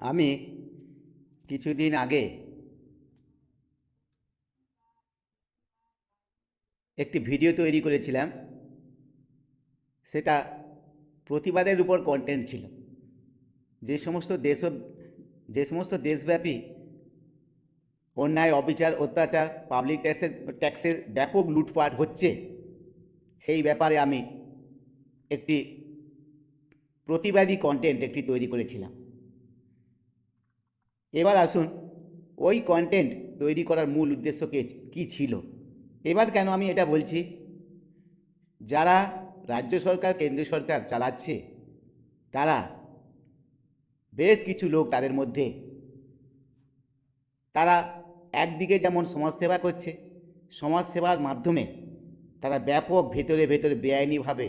আমি কিছুদিন আগে একটি ভিডিও তৈরি করেছিলাম। সেটা প্রতিবাদের উপর কন্টেন্ট ছিল। যে সমস্ত দেশ যে সমস্ত দেশব্যাপী অন্যায়, অবিচার, অত্যাচার, পাবলিক ট্যাক্সের ব্যাপক লুটপাট হচ্ছে, সেই ব্যাপারে আমি একটি প্রতিবাদী কন্টেন্ট তৈরি করেছিলাম। এবার আসুন, ওই কন্টেন্ট তৈরি করার মূল উদ্দেশ্য কী ছিল। এবার কেন আমি এটা বলছি, যারা রাজ্য সরকার, কেন্দ্র সরকার চালাচ্ছে, তারা বেশ কিছু লোক, তাদের মধ্যে তারা একদিকে যেমন সমাজসেবা করছে, সমাজসেবার মাধ্যমে তারা ব্যাপক ভেতরে ভেতরে বেআইনিভাবে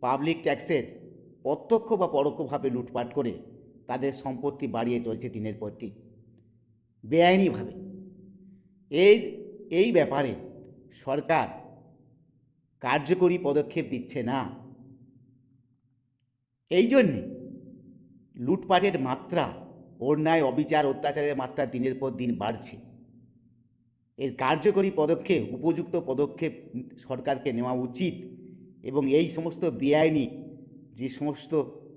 পাবলিক ট্যাক্সের প্রত্যক্ষ বা পরোক্ষভাবে লুটপাট করে তাদের সম্পত্তি বাড়িয়ে চলছে দিনের পর দিন বেআইনিভাবে। এই এই ব্যাপারে সরকার কার্যকরী পদক্ষেপ দিচ্ছে না। এই জন্যে লুটপাটের মাত্রা, অন্যায়, অবিচার, অত্যাচারের মাত্রা দিনের পর দিন বাড়ছে। এর কার্যকরী পদক্ষেপ, উপযুক্ত পদক্ষেপ সরকারকে নেওয়া উচিত এবং এই সমস্ত বেআইনি যে সমস্ত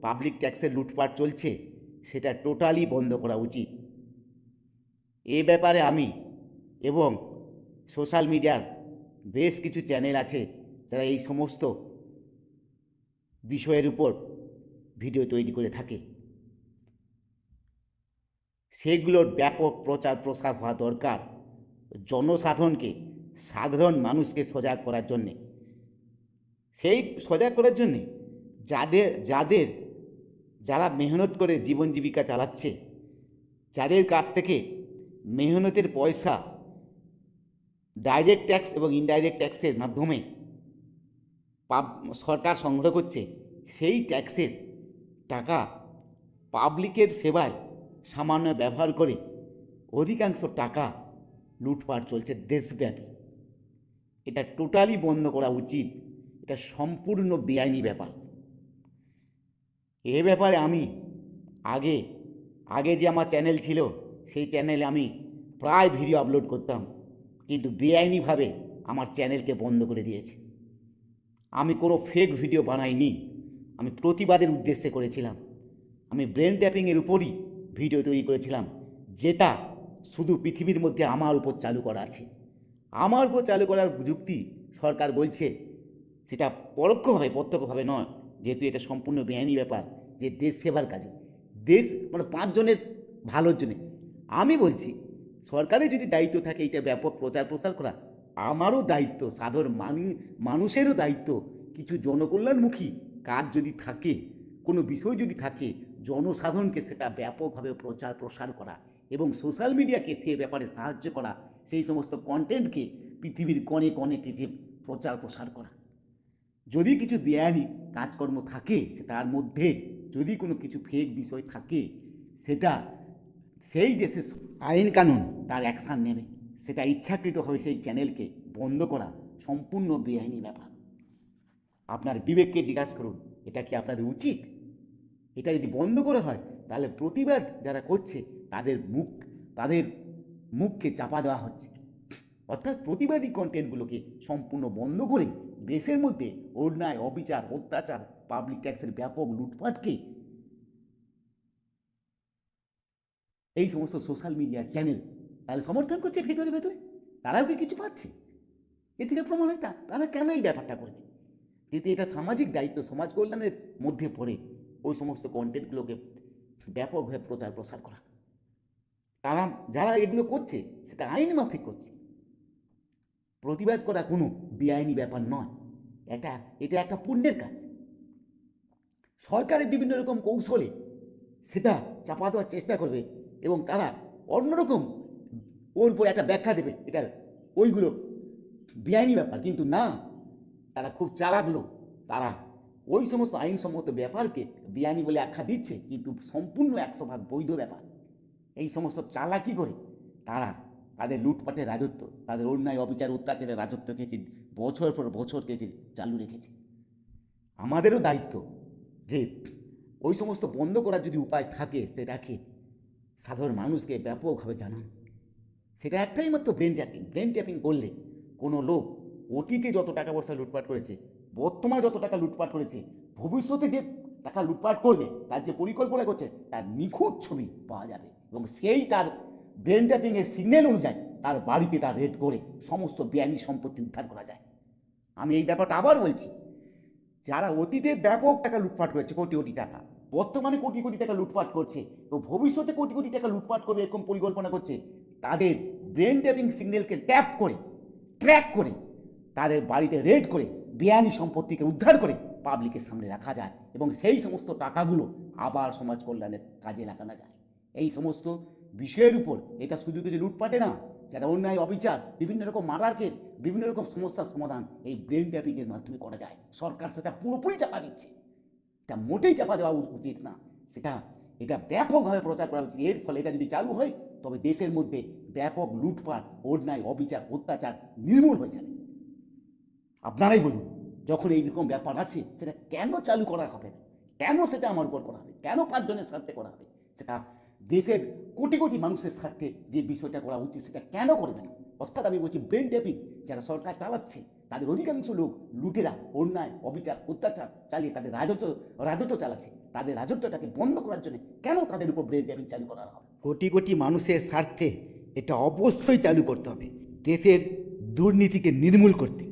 পাবলিক ট্যাক্সের লুটপাট চলছে সেটা টোটালি বন্ধ করা উচিত। এ ব্যাপারে আমি এবং সোশ্যাল মিডিয়ার বেশ কিছু চ্যানেল আছে যারা এই সমস্ত বিষয়ের উপর ভিডিও তৈরি করে থাকে, সেগুলোর ব্যাপক প্রচার প্রসার হওয়া দরকার। জনসাধারণকে, সাধারণ মানুষকে সজাগ করার জন্যে, সেই সজাগ করার জন্যে যাদের যারা মেহনত করে জীবন জীবিকা চালাচ্ছে, যাদের কাছ থেকে মেহনতের পয়সা ডাইরেক্ট ট্যাক্স এবং ইনডাইরেক্ট ট্যাক্সের মাধ্যমে সরকার সংগ্রহ করছে, সেই ট্যাক্সের টাকা পাবলিকের সেবায় সামান্য ব্যবহার করে অধিকাংশ টাকা লুটপাট চলছে দেশব্যাপী। এটা টোটালি বন্ধ করা উচিত। এটা সম্পূর্ণ বেআইনি ব্যাপার। এ ব্যাপারে আমি আগে আগে যে আমার চ্যানেল ছিল, সেই চ্যানেলে আমি প্রায় ভিডিও আপলোড করতাম, কিন্তু বেআইনিভাবে আমার চ্যানেলকে বন্ধ করে দিয়েছে। আমি কোনো ফেক ভিডিও বানাইনি, আমি প্রতিবাদের উদ্দেশ্যে করেছিলাম। আমি ব্রেন ট্যাপিংয়ের উপরই ভিডিও তৈরি করেছিলাম, যেটা শুধু পৃথিবীর মধ্যে আমার উপর চালু করা আছে। আমার উপর চালু করার যুক্তি সরকার বলছে, সেটা পরোক্ষভাবে, প্রত্যক্ষভাবে নয়, যেহেতু এটা সম্পূর্ণ বেআইনি ব্যাপার, যে দেশ সেবার কাজে, দেশ মানে পাঁচজনের ভালোর জন্যে। আমি বলছি, সরকারের যদি দায়িত্ব থাকে এটা ব্যাপক প্রচার প্রসার করা, আমারও দায়িত্ব, সাধারণ মানুষেরও দায়িত্ব, কিছু জনকল্যাণমুখী কাজ যদি থাকে, কোনো বিষয় যদি থাকে, জনসাধারণকে সেটা ব্যাপকভাবে প্রচার প্রসার করা এবং সোশ্যাল মিডিয়াকে সে ব্যাপারে সাহায্য করা, সেই সমস্ত কন্টেন্টকে পৃথিবীর কণে কণে যে প্রচার প্রসার করা। যদি কিছু বেআইনি কাজকর্ম থাকে, তার মধ্যে যদি কোনো কিছু ফেক বিষয় থাকে, সেটা সেই দেশের আইন কানুন তার অ্যাকশান নেবে। সেটা ইচ্ছাকৃতভাবে সেই চ্যানেলকে বন্ধ করা সম্পূর্ণ বেআইনি ব্যাপার। আপনার বিবেককে জিজ্ঞাসা করুন, এটা কি আপনাদের উচিত? এটা যদি বন্ধ করা হয়, তাহলে প্রতিবাদ যারা করছে তাদের মুখকে চাপা দেওয়া হচ্ছে। অর্থাৎ প্রতিবাদী কন্টেন্টগুলোকে সম্পূর্ণ বন্ধ করে দেশের মধ্যে অন্যায়, অবিচার, অত্যাচার, পাবলিক ট্যাক্সের ব্যাপক লুটপাটকে এই সমস্ত সোশ্যাল মিডিয়া চ্যানেল তাহলে সমর্থন করছে ভেতরে ভেতরে। তারাও কি কিছু পাচ্ছে? এ থেকে প্রমাণ হয় তারা কেন এই ব্যাপারটা করবে? যেহেতু এটা সামাজিক দায়িত্ব, সমাজ কল্যাণের মধ্যে পড়ে ওই সমস্ত কন্টেন্টগুলোকে ব্যাপকভাবে প্রচার প্রসার করা। তারা যারা এগুলো করছে সেটা আইন মাফিক করছে। প্রতিবাদ করা কোনো বেআইনি ব্যাপার নয়, এটা একটা পুণ্যের কাজ। সরকারের বিভিন্ন রকম কৌশলে সেটা চাপা দেওয়ার চেষ্টা করবে এবং তারা অন্যরকম ওর উপর একটা ব্যাখ্যা দেবে, এটা ওইগুলো বেআইনি ব্যাপার। কিন্তু না, তারা খুব চালাক লোক। তারা ওই সমস্ত আইনসম্মত ব্যাপারকে বেআইনি বলে আখ্যা দিচ্ছে, কিন্তু সম্পূর্ণ 100% বৈধ ব্যাপার। এই সমস্ত চালাকি করে তারা তাদের লুটপাটের রাজত্ব, তাদের অন্যায়, অবিচার, অত্যাচারের রাজত্বকে বছর পর বছরকে চালু রেখেছে। আমাদেরও দায়িত্ব যে ওই সমস্ত বন্ধ করার যদি উপায় থাকে সেটাকে সাধারণ মানুষকে ব্যাপকভাবে জানান। সেটা একটাই মাত্র ব্রেন ট্যাপিং। ব্রেন ট্যাপিং করলে কোনো লোক অতীতে যত টাকা পয়সা লুটপাট করেছে, বর্তমানে যত টাকা লুটপাট করেছে, ভবিষ্যতে যে টাকা লুটপাট করবে তার যে পরিকল্পনা করছে তার নিখুঁত ছবি পাওয়া যাবে, এবং সেই তার ব্রেন ট্যাপিংয়ের সিগন্যাল অনুযায়ী তার বাড়িতে তার রেড করে সমস্ত বেআইনি সম্পত্তি উদ্ধার করা যায়। আমি এই ব্যাপারটা আবার বলছি, যারা অতীতে ব্যাপক টাকা লুটপাট করেছে, কোটি কোটি টাকা, বর্তমানে কোটি কোটি টাকা লুটপাট করছে এবং ভবিষ্যতে কোটি কোটি টাকা লুটপাট করবে এরকম পরিকল্পনা করছে, তাদের ব্রেন ট্যাপিং সিগন্যালকে ট্যাপ করে, ট্র্যাক করে, তাদের বাড়িতে রেড করে বেআইনি সম্পত্তিকে উদ্ধার করে পাবলিকের সামনে রাখা যায় এবং সেই সমস্ত টাকাগুলো আবার সমাজ কল্যাণের কাজে লাগানো যায়। এই সমস্ত বিষয়ের উপর এটা শুধু কিছু লুটপাটে না, যারা অন্যায় অবিচার, বিভিন্ন রকম মার্ডার কেস, বিভিন্ন রকম সমস্যার সমাধান এই ব্রেন ট্যাপিংয়ের মাধ্যমে করা যায়। সরকার সেটা পুরোপুরি চাপা দিচ্ছে, এটা মোটেই চাপা দেওয়া উচিত না, এটা ব্যাপকভাবে প্রচার করা উচিত। এর ফলে এটা যদি চালু হয় তবে দেশের মধ্যে ব্যাপক লুটপাট, অন্যায় অবিচার, অত্যাচার নির্মূল হয়ে যাবে। আপনারাই বলুন, যখন এইরকম ব্যাপার আছে সেটা কেন চালু করা হবে না? কেন সেটা আমার উপর করা হবে? কেন 5 জনের স্বার্থে করা হবে? সেটা দেশের কোটি কোটি মানুষের স্বার্থে যে বিষয়টা করা উচিত সেটা কেন করবে না? অর্থাৎ আমি বলছি ব্রেন ট্যাপিং যারা সরকার চালাচ্ছে তাদের অধিকাংশ লোক লুটেরা, অন্যায় অবিচার অত্যাচার চালিয়ে তাদের রাজত্ব চালাচ্ছে। তাদের রাজত্বটাকে বন্ধ করার জন্য কেন তাদের উপর ব্রেন ট্যাপিং চালু করা হবে? কোটি কোটি মানুষের স্বার্থে এটা অবশ্যই চালু করতে হবে, দেশের দুর্নীতিকে নির্মূল করতে।